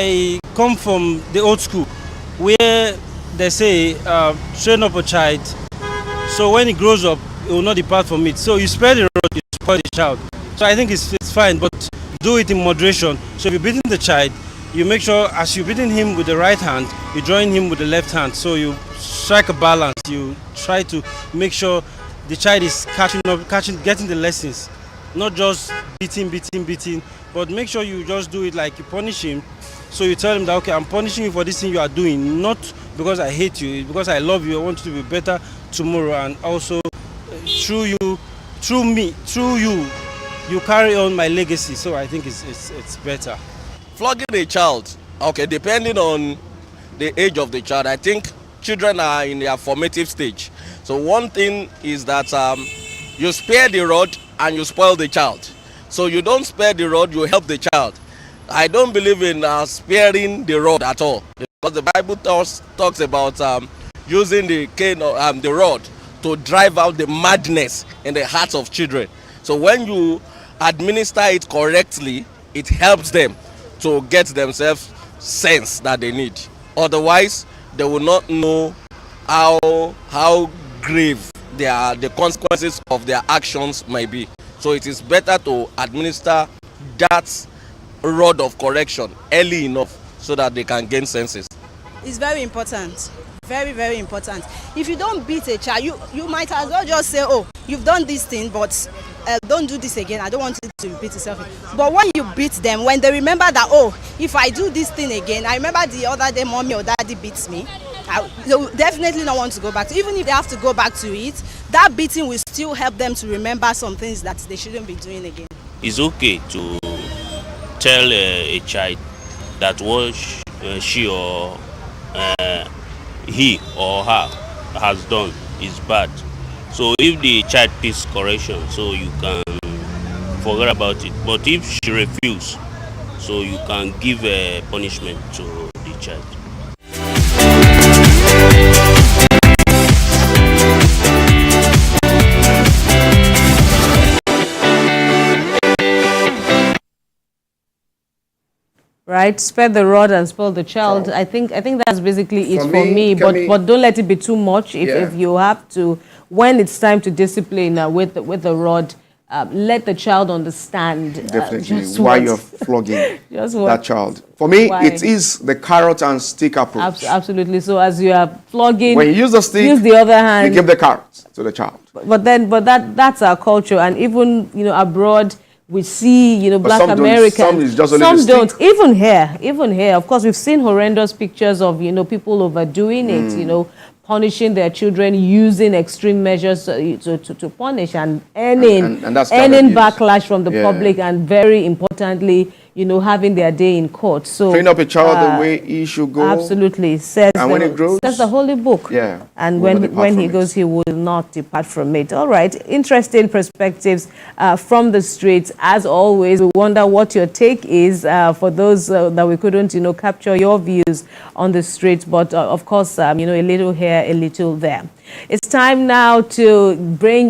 I come from the old school where they say train up a child so when he grows up he will not depart from it. So you spare the rod, you spoil the child. So I think it's fine, but do it in moderation. So if you're beating the child, you make sure as you're beating him with the right hand, you join him with the left hand. So you strike a balance. You try to make sure the child is getting the lessons, not just beating, but make sure you just do it like you punish him. So you tell him that, okay, I'm punishing you for this thing you are doing, not because I hate you, it's because I love you, I want you to be better tomorrow, and also through you, you carry on my legacy. So I think it's better. Flogging a child, okay, depending on the age of the child, I think children are in their formative stage. So one thing is that you spare the rod and you spoil the child. So you don't spare the rod, you help the child. I don't believe in sparing the rod at all, because the Bible talks about using the cane or the rod to drive out the madness in the hearts of children. So when you administer it correctly, it helps them to get themselves sense that they need. Otherwise, they will not know how grave the consequences of their actions may be. So it is better to administer that rod of correction early enough so that they can gain senses. It's very important. Very, very important. If you don't beat a child, you might as well just say, oh, you've done this thing, but don't do this again. I don't want it to repeat itself. But when you beat them, when they remember that, oh, if I do this thing again, I remember the other day mommy or daddy beats me, they will definitely not want to go back to. Even if they have to go back to it, that beating will still help them to remember some things that they shouldn't be doing again. It's okay to tell a child that what she or he or her has done is bad. So if the child needs correction, so you can forget about it. But if she refuses, so you can give a punishment to the child. Right, spare the rod and spoil the child. I think that's basically it for me. But don't let it be too much. If you have to, when it's time to discipline with the rod, let the child understand. Definitely why you're flogging that child. For me, it is the carrot and stick approach. Absolutely. So as you are flogging, when you use the stick, use the other hand. You give the carrot to the child. But that's our culture, and even abroad. We see, Black Americans. Some don't. Even here, of course, we've seen horrendous pictures of, people overdoing it, punishing their children, using extreme measures to punish and earning backlash from the public, and very importantly, having their day in court. So train up a child the way he should go. Absolutely. Says the Holy Book. Yeah. And when he goes, he will not depart from it. All right. Interesting perspectives from the streets. As always, we wonder what your take is for those that we couldn't, capture your views on the streets. But of course, a little here, a little there. It's time now to bring